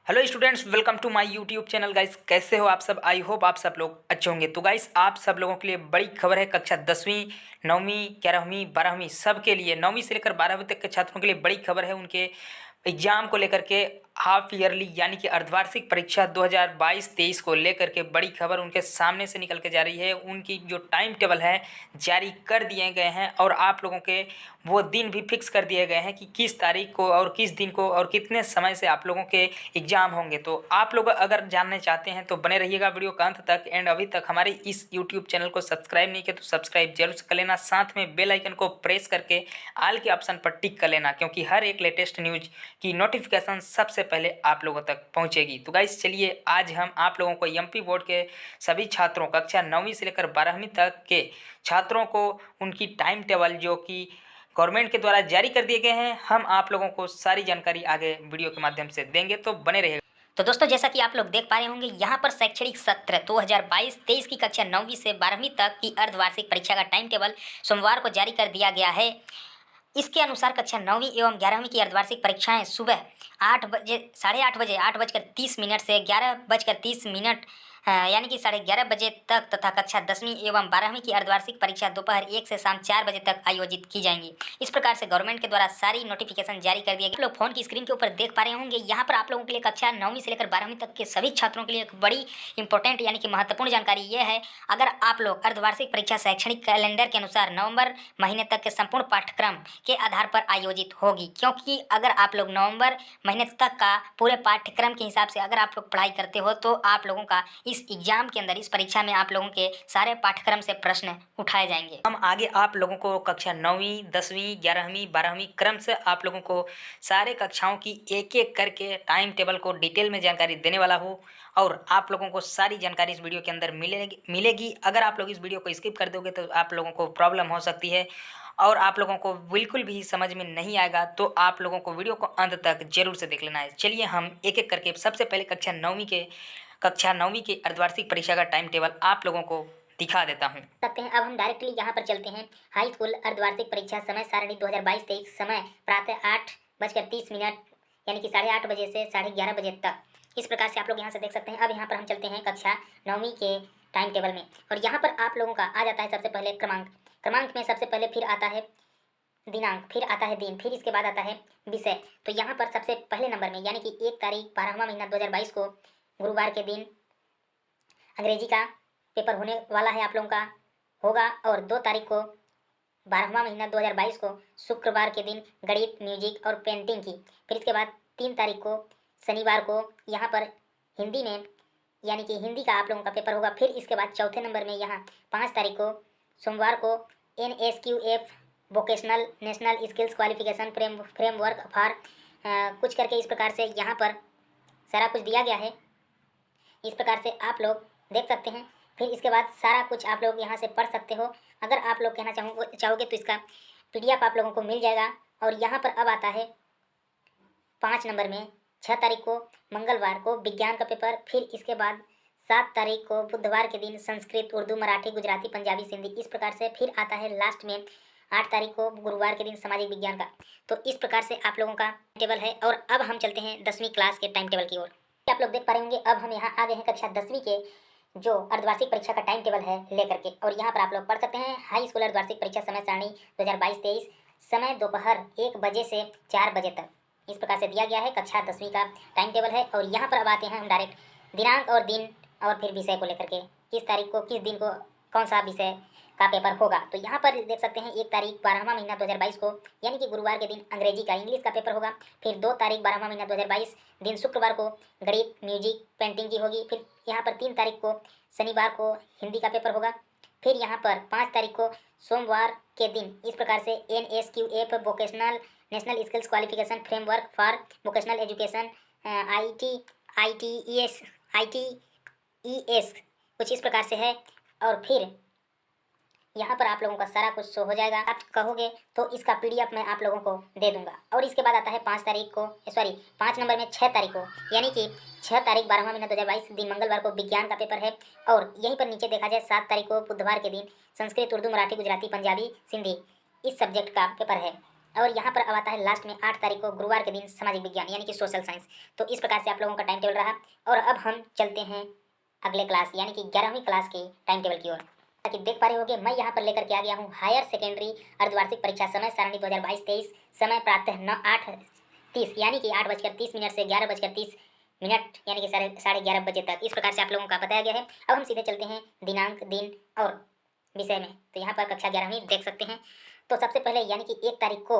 Hello students, welcome to my YouTube channel. Guys, कैसे हो आप सब? आई होप आप सब लोग अच्छे होंगे। तो गाइस, आप सब लोगों के लिए बड़ी खबर है। कक्षा 10वीं, 9वीं, 11वीं, 12वीं सब के लिए, 9वीं से लेकर 12वीं तक के छात्रों के लिए बड़ी खबर है। उनके एग्जाम को लेकर के, हाफ ईयरली यानी कि अर्धवार्षिक परीक्षा 2022-23 को लेकर के बड़ी खबर उनके सामने से निकल के जा रही है। उनकी जो टाइम टेबल है जारी कर दिए गए हैं और आप लोगों के वो दिन भी फिक्स कर दिए गए हैं कि किस तारीख को और किस दिन को और कितने समय से आप लोगों के एग्ज़ाम होंगे। तो आप लोग अगर जानना चाहते हैं तो बने रहिएगा वीडियो का अंत तक। एंड अभी तक हमारे इस यूट्यूब चैनल को सब्सक्राइब नहीं किया तो सब्सक्राइब जरूर से कर लेना, साथ में बेल आइकन को प्रेस करके ऑल के ऑप्शन पर टिक कर लेना, क्योंकि हर एक लेटेस्ट न्यूज की नोटिफिकेशन सबसे पहले आप लोगों तक पहुंचेगी। तो गाइस, चलिए आज हम आप लोगों को एमपी बोर्ड के सभी छात्रों, कक्षा 9वीं से लेकर 12वीं तक के छात्रों को उनकी टाइम टेबल जो कि गवर्नमेंट के द्वारा जारी कर दिए गए हैं, हम आप लोगों को सारी जानकारी आगे वीडियो के माध्यम से देंगे, तो बने रहिएगा। तो दोस्तों, जैसा कि आप लोग देख पा रहे होंगे, यहाँ पर शैक्षणिक सत्र 2022-23 की कक्षा 9वीं से 12वीं तक की अर्धवार्षिक परीक्षा का टाइम टेबल सोमवार को जारी कर दिया गया है। इसके अनुसार कक्षा 9वीं एवं 11वीं की अर्धवार्षिक परीक्षाएं सुबह 8 बजे, 8:30 बजे, 8:30 से 11:30 यानी कि 11:30 बजे तक तथा कक्षा 10वीं एवं 12वीं की अर्धवार्षिक परीक्षा दोपहर 1 से शाम 4 बजे तक आयोजित की जाएंगी। इस प्रकार से गवर्नमेंट के द्वारा सारी नोटिफिकेशन जारी कर दिए गए। आप लोग फोन की स्क्रीन के ऊपर देख पा रहे होंगे, यहाँ पर आप लोगों के लिए कक्षा 9वीं से लेकर 12वीं तक के सभी छात्रों के लिए एक बड़ी इंपॉर्टेंट यानी कि महत्वपूर्ण जानकारी ये है। अगर आप लोग अर्धवार्षिक परीक्षा शैक्षणिक कैलेंडर के अनुसार नवंबर महीने तक के संपूर्ण पाठ्यक्रम के आधार पर आयोजित होगी, क्योंकि अगर आप लोग नवंबर महीने तक का पूरे पाठ्यक्रम के हिसाब से अगर आप लोग पढ़ाई करते हो तो आप लोगों का इस एग्जाम के अंदर, इस परीक्षा में आप लोगों के सारे पाठ्यक्रम से प्रश्न उठाए जाएंगे। हम आगे आप लोगों को कक्षा 9वीं, 10वीं, 11वीं, 12वीं क्रम से आप लोगों को सारे कक्षाओं की एक एक करके टाइम टेबल को डिटेल में जानकारी देने वाला हूँ और आप लोगों को सारी जानकारी इस वीडियो के अंदर मिलेगी। अगर आप लोग इस वीडियो को स्किप कर दोगे तो आप लोगों को प्रॉब्लम हो सकती है और आप लोगों को बिल्कुल भी समझ में नहीं आएगा। तो आप लोगों को वीडियो को अंत तक जरूर से देख लेना है। चलिए हम एक एक करके सबसे पहले कक्षा 9वीं के अर्धवार्षिक परीक्षा का टाइम टेबल आप लोगों को दिखा देता हूँ। सकते हैं। अब हम डायरेक्टली यहाँ पर चलते हैं। हाई स्कूल अर्धवार्षिक परीक्षा समय सारणी 2022-23, समय प्रातः 8:30 यानी कि 8:30 बजे से 11:30 बजे तक। इस प्रकार से आप लोग यहाँ से देख सकते हैं। अब यहाँ पर हम चलते हैं कक्षा 9वीं के टाइम टेबल में, और यहाँ पर आप लोगों का आ जाता है सबसे पहले क्रमांक में सबसे पहले फिर आता है दिनांक, फिर आता है दिन, फिर इसके बाद आता है विषय। तो यहाँ पर सबसे पहले नंबर में यानी कि 1 तारीख 12वां महीना 2022 को गुरुवार के दिन अंग्रेजी का पेपर होने वाला है, आप लोगों का होगा। और 2 तारीख को 12वां महीना 2022 को शुक्रवार के दिन गणित, म्यूजिक और पेंटिंग की। फिर इसके बाद 3 तारीख को शनिवार को यहाँ पर हिंदी में यानी कि हिंदी का आप लोगों का पेपर होगा। फिर इसके बाद चौथे नंबर में यहाँ 5 तारीख को सोमवार को NSQF vocational national skills qualification framework for कुछ करके इस प्रकार से यहाँ पर सारा कुछ दिया गया है। इस प्रकार से आप लोग देख सकते हैं। फिर इसके बाद सारा कुछ आप लोग यहाँ से पढ़ सकते हो। अगर आप लोग कहना चाहोगे तो इसका PDF आप लोगों को मिल जाएगा। और यहाँ पर अब आता है 5 नंबर में 6 तारीख को मंगलवार को विज्ञान का पेपर। फिर इसके बाद 7 तारीख को बुधवार के दिन संस्कृत, उर्दू, मराठी, गुजराती, पंजाबी, सिंधी। इस प्रकार से फिर आता है लास्ट में 8 तारीख को गुरुवार के दिन सामाजिक विज्ञान का। तो इस प्रकार से आप लोगों का टेबल है। और अब हम चलते हैं 10वीं क्लास के टाइम टेबल की ओर। आप लोग देख पा रहे होंगे, अब हम यहाँ आ गए हैं कक्षा 10वीं के जो अर्धवार्षिक परीक्षा का टाइम टेबल है लेकर के। और यहाँ पर आप लोग पढ़ सकते हैं हाई स्कूल अर्धवार्षिक परीक्षा समय सारणी 2022-23, समय दोपहर 1 बजे से 4 बजे तक। इस प्रकार से दिया गया है कक्षा 10वीं का टाइम टेबल है। और यहाँ पर अब आते हैं हम डायरेक्ट दिनांक और दिन और फिर विषय को लेकर के, किस तारीख को किस दिन को कौन सा विषय का पेपर होगा। तो यहाँ पर देख सकते हैं 1 तारीख 12वां महीना 2022 को यानी कि गुरुवार के दिन अंग्रेजी का, इंग्लिश का पेपर होगा। फिर 2 तारीख 12वां महीना 2022 दिन शुक्रवार को गणित, म्यूजिक, पेंटिंग की होगी। फिर यहाँ पर 3 तारीख को शनिवार को हिंदी का पेपर होगा। फिर यहाँ पर 5 तारीख को सोमवार के दिन इस प्रकार से NSQF vocational national skills qualification framework for vocational education ITES कुछ इस प्रकार से है। और फिर यहाँ पर आप लोगों का सारा कुछ शो हो जाएगा। आप कहोगे तो इसका PDF मैं आप लोगों को दे दूंगा। और इसके बाद आता है 5 नंबर में 6 तारीख को यानी कि 6 तारीख 12वां महीना 2022 दिन मंगलवार को विज्ञान का पेपर है। और यहीं पर नीचे देखा जाए 7 तारीख को बुधवार के दिन संस्कृत, उर्दू, मराठी, गुजराती, पंजाबी, सिंधी इस सब्जेक्ट का पेपर है। और यहाँ पर अब आता है लास्ट में 8 तारीख को गुरुवार के दिन सामाजिक विज्ञान यानी कि सोशल साइंस। तो इस प्रकार से आप लोगों का टाइम टेबल रहा। और अब हम चलते हैं अगले क्लास यानी कि 11वीं क्लास के टाइम टेबल की ओर। ताकि देख पा रहे होगे मैं यहाँ पर लेकर के आ गया हूँ हायर सेकेंडरी अर्धवार्षिक परीक्षा समय सारणी 2022-23। समय प्रातः 8:30 यानी कि 8:30 से 11:30 यानी कि साढ़े 11 बजे तक। इस प्रकार से आप लोगों का बताया गया है। अब हम सीधे चलते हैं दिनांक, दिन और विषय में। तो यहाँ पर कक्षा 11वीं देख सकते हैं। तो सबसे पहले यानी कि 1 तारीख को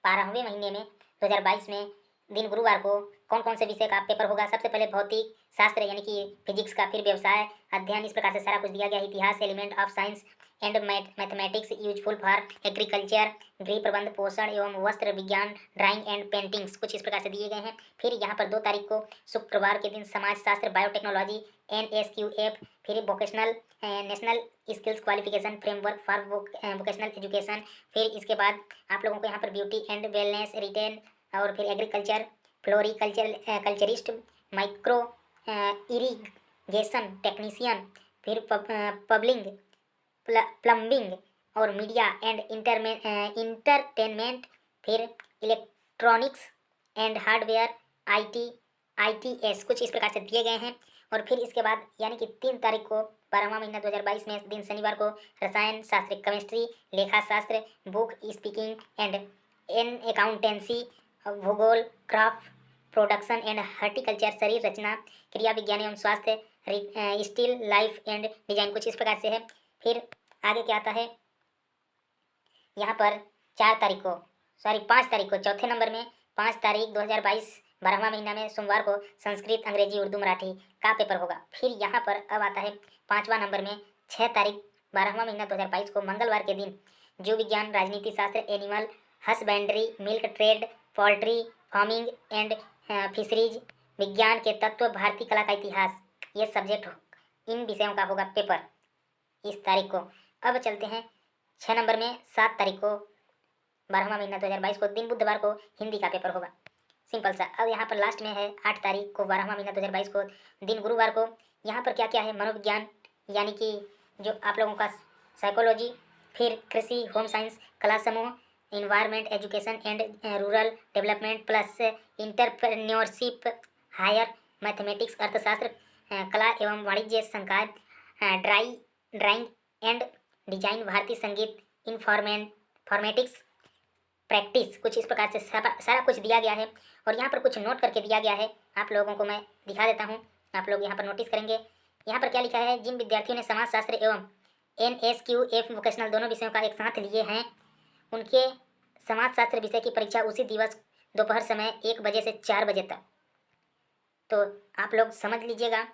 12वें महीने में 2022 में दिन गुरुवार को कौन कौन से विषय का पेपर होगा। सबसे पहले भौतिक शास्त्र यानी कि फिजिक्स का, फिर व्यवसाय अध्ययन, इस प्रकार से सारा कुछ दिया गया है। इतिहास, element of science and mathematics useful for agriculture, गृह प्रबंध, पोषण एवं वस्त्र विज्ञान, ड्राइंग एंड पेंटिंग्स, कुछ इस प्रकार से दिए गए हैं। फिर यहाँ पर 2 तारीख को शुक्रवार के दिन समाज शास्त्र, बायोटेक्नोलॉजी, NSQF, फिर vocational national skills qualification framework for vocational education. फिर इसके बाद आप लोगों को यहाँ पर ब्यूटी एंड वेलनेस, रिटेल और फिर agriculture, floriculture culturist, micro irrigation technician, फिर पब्लिंग, प्लम्बिंग और मीडिया एंड इंटरटेनमेंट, फिर इलेक्ट्रॉनिक्स एंड हार्डवेयर, ITS, कुछ इस प्रकार से दिए गए हैं। और फिर इसके बाद यानी कि 3 तारीख को 12वां महीना 2022 में दिन शनिवार को रसायन शास्त्र, केमिस्ट्री, लेखा शास्त्र, बुक स्पीकिंग एंड अकाउंटेंसी, भूगोल, क्राफ्ट प्रोडक्शन एंड हॉर्टिकल्चर, शरीर रचना, क्रिया विज्ञान एवं स्वास्थ्य, स्टिल लाइफ एंड डिजाइन, कुछ इस प्रकार से है। फिर आगे क्या आता है यहाँ पर 5 तारीख को चौथे नंबर में 5 तारीख 2022 12वां महीना में सोमवार को संस्कृत, अंग्रेजी, उर्दू, मराठी का पेपर होगा। फिर यहाँ पर अब आता है 5वां नंबर में 6 तारीख 12वां महीना 2022 को मंगलवार के दिन जीव विज्ञान, राजनीति शास्त्र, animal husbandry, milk trade, poultry farming and fisheries, विज्ञान के तत्व, भारतीय कला का इतिहास, ये सब्जेक्ट इन विषयों का होगा पेपर इस तारीख को। अब चलते हैं 6 नंबर में 7 तारीख को 12वां महीना 2022 को दिन बुधवार को हिंदी का पेपर होगा। सिंपल सा। अब यहाँ पर लास्ट में है 8 तारीख को 12वां महीना 2022 को दिन गुरुवार को। यहाँ पर क्या क्या है, मनोविज्ञान यानी कि जो आप लोगों का साइकोलॉजी, फिर कृषि, होम साइंस, कला समूह, environment, education and rural development plus entrepreneurship, higher mathematics, अर्थशास्त्र, कला एवं वाणिज्य संकाय, ड्राइंग एंड डिजाइन, भारतीय संगीत, फॉर्मेटिक्स प्रैक्टिस, कुछ इस प्रकार से सारा कुछ दिया गया है। और यहाँ पर कुछ नोट करके दिया गया है, आप लोगों को मैं दिखा देता हूँ, आप लोग यहाँ पर नोटिस करेंगे। यहाँ पर क्या लिखा है, जिन विद्यार्थियों ने समाजशास्त्र एवं NSQF वोकेशनल दोनों विषयों का एक साथ लिए हैं, उनके समाजशास्त्र विषय की परीक्षा उसी दिवस दोपहर समय 1 बजे से 4 बजे तक। तो आप लोग समझ लीजिएगा,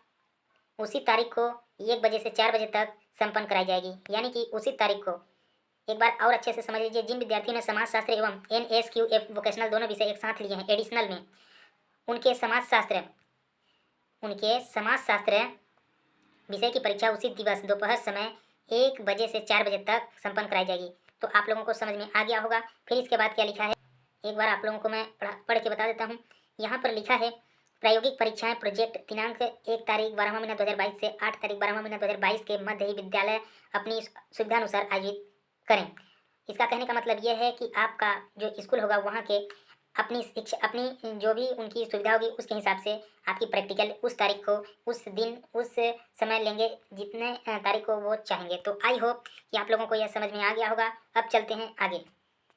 उसी तारीख को 1 बजे से 4 बजे तक संपन्न कराई जाएगी। यानी कि उसी तारीख को एक बार और अच्छे से समझ लीजिए, जिन विद्यार्थियों ने समाजशास्त्र एवं NSQF वोकेशनल दोनों विषय एक साथ लिए हैं एडिशनल में, उनके समाजशास्त्र विषय की परीक्षा उसी दिवस दोपहर समय 1 बजे से 4 बजे तक संपन्न कराई जाएगी। तो आप लोगों को समझ में आ गया होगा। फिर इसके बाद क्या लिखा है, एक बार आप लोगों को मैं पढ़ के बता देता हूँ। यहाँ पर लिखा है, प्रायोगिक परीक्षाएं प्रोजेक्ट दिनांक 1 तारीख 12वां महीना 2022 से 8 तारीख 12वां महीना 2022 के मध्य ही विद्यालय अपनी सुविधानुसार आयोजित करें। इसका कहने का मतलब यह है कि आपका जो स्कूल होगा वहाँ के अपनी शिक्षा, अपनी जो भी उनकी सुविधा होगी उसके हिसाब से आपकी प्रैक्टिकल उस तारीख को, उस दिन, उस समय लेंगे जितने तारीख को वो चाहेंगे। तो आई होप कि आप लोगों को यह समझ में आ गया होगा। अब चलते हैं आगे।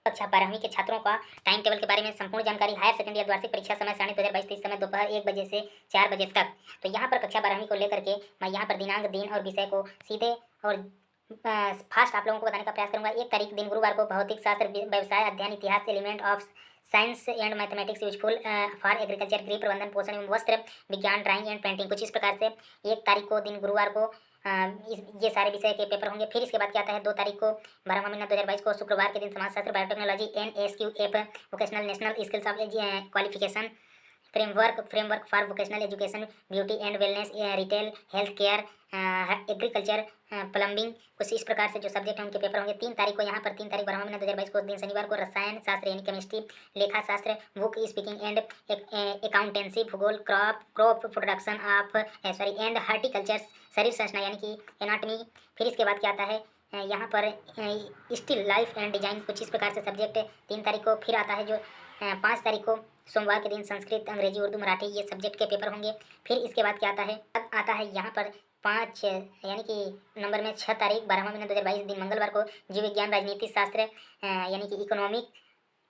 कक्षा 12वीं के छात्रों का टाइम टेबल के बारे में संपूर्ण जानकारी, हायर सेकेंडरी अर्धवार्षिक परीक्षा समय सारणी 2022-23 समय दोपहर 1 बजे से 4 बजे तक। तो यहाँ पर कक्षा 12वीं को लेकर के मैं यहाँ पर दिनांक, दिन और विषय को सीधे और फास्ट आप लोगों को बताने का प्रयास करूंगा। 1 तारीख दिन गुरुवार को भौतिक शास्त्र, व्यवसाय अध्ययन, इतिहास, element of science and mathematics useful for agriculture, गृह प्रबंधन, पोषण एवं वस्त्र विज्ञान, ड्राइंग एंड पेंटिंग, कुछ इस प्रकार से 1 तारीख को दिन गुरुवार को ये सारे विषय के पेपर होंगे। फिर इसके बाद क्या आता है, 2 तारीख को 12वां महीना 2022 को शुक्रवार के दिन समाजशास्त्र, biotechnology, NSQF vocational national skills of qualification framework for vocational education, beauty and wellness, retail, health care, agriculture, plumbing, कुछ इस प्रकार से जो सब्जेक्ट हैं उनके पेपर होंगे। 3 तारीख को यहाँ पर 3 तारीख 12वां महीना 2022 को दिन शनिवार को रसायन शास्त्र यानी केमिस्ट्री, लेखा शास्त्र, बुक स्पीकिंग एंड अकाउंटेंसी, भूगोल, क्रॉप प्रोडक्शन एंड हॉर्टिकल्चर, शरीर संरचना यानी कि एनाटमी। फिर इसके बाद क्या आता है, यहाँ पर स्टिल लाइफ एंड डिजाइन कुछ इस प्रकार से सब्जेक्ट 3 तारीख को फिर आता है, जो 5 तारीख को सोमवार के दिन संस्कृत, अंग्रेजी, उर्दू, मराठी ये सब्जेक्ट के पेपर होंगे। फिर इसके बाद क्या आता है, अब आता है यहाँ पर 5 यानी कि नंबर में 6 तारीख 12वां महीना 2022 दिन मंगलवार को जीव विज्ञान, राजनीति शास्त्र यानी कि इकोनॉमिक।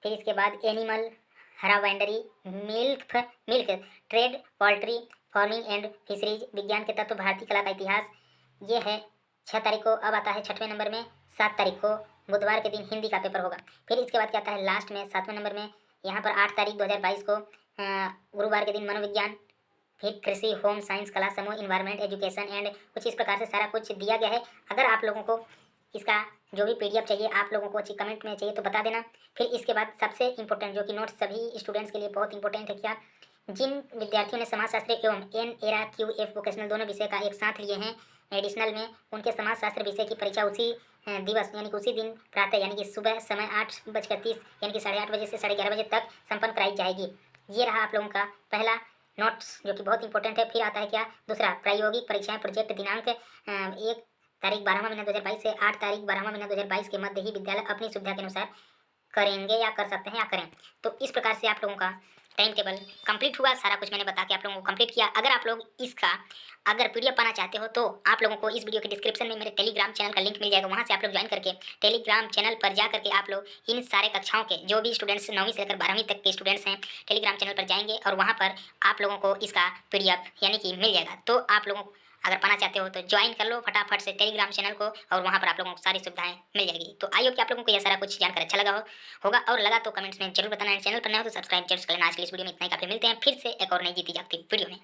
फिर इसके बाद animal husbandry, milk trade, poultry farming and fisheries, विज्ञान के तत्व, भारतीय कला का इतिहास, ये है 6 तारीख को। अब आता है 6वें नंबर में 7 तारीख को बुधवार के दिन हिंदी का पेपर होगा। फिर इसके बाद क्या आता है लास्ट में 7वें नंबर में यहाँ पर 8 तारीख 2022 को गुरुवार के दिन मनोविज्ञान। फिर कृषि, होम साइंस, कला समूह, इन्वायरमेंट, एजुकेशन एंड कुछ इस प्रकार से सारा कुछ दिया गया है। अगर आप लोगों को इसका जो भी पीडीएफ चाहिए, आप लोगों को कमेंट में चाहिए तो बता देना। फिर इसके बाद सबसे इंपॉर्टेंट जो कि नोट सभी स्टूडेंट्स के लिए बहुत इंपॉर्टेंट है, क्या जिन विद्यार्थियों ने समाजशास्त्र एवं NARQF वोकेशनल दोनों विषय का एक साथ लिए हैं एडिशनल में, उनके समाजशास्त्र विषय की परीक्षा उसी दिवस यानी कि उसी दिन प्रातः यानी कि सुबह समय 8:30 यानी कि 8:30 बजे से 11:30 बजे तक संपन्न कराई जाएगी। ये रहा आप लोगों का पहला नोट्स जो कि बहुत इंपॉर्टेंट है। फिर आता है क्या दूसरा, प्रायोगिक परीक्षाएं प्रोजेक्ट दिनांक 1 तारीख 12वां महीना 2022 से 8 तारीख 12वां महीना 2022 के मध्य ही विद्यालय अपनी सुविधा के अनुसार करेंगे या कर सकते हैं या करें। तो इस प्रकार से आप लोगों का टाइम टेबल कंप्लीट हुआ। सारा कुछ मैंने बता के आप लोगों को कंप्लीट किया। अगर आप लोग इसका अगर पीडीएफ पाना चाहते हो तो आप लोगों को इस वीडियो के डिस्क्रिप्शन में मेरे टेलीग्राम चैनल का लिंक मिल जाएगा। वहां से आप लोग ज्वाइन करके टेलीग्राम चैनल पर जा करके आप लोग इन सारे कक्षाओं के जो भी स्टूडेंट्स 9वीं से लेकर 12वीं तक के स्टूडेंट्स हैं टेलीग्राम चैनल पर जाएंगे और वहाँ पर आप लोगों को इसका पीडीएफ यानी कि मिल जाएगा। तो आप लोगों अगर पाना चाहते हो तो ज्वाइन कर लो फटाफट से टेलीग्राम चैनल को, और वहाँ पर आप लोगों को सारी सुविधाएं मिल जाएगी। तो आई होप कि आप लोगों को यह सारा कुछ जानकर अच्छा लगा होगा, और लगा तो कमेंट्स में जरूर बताना। चैनल पर नए हो तो सब्सक्राइब जरूर कर लेना। आज के इस वीडियो में इतना ही काफी। मिलते हैं फिर से एक और नई जीती जागती वीडियो में।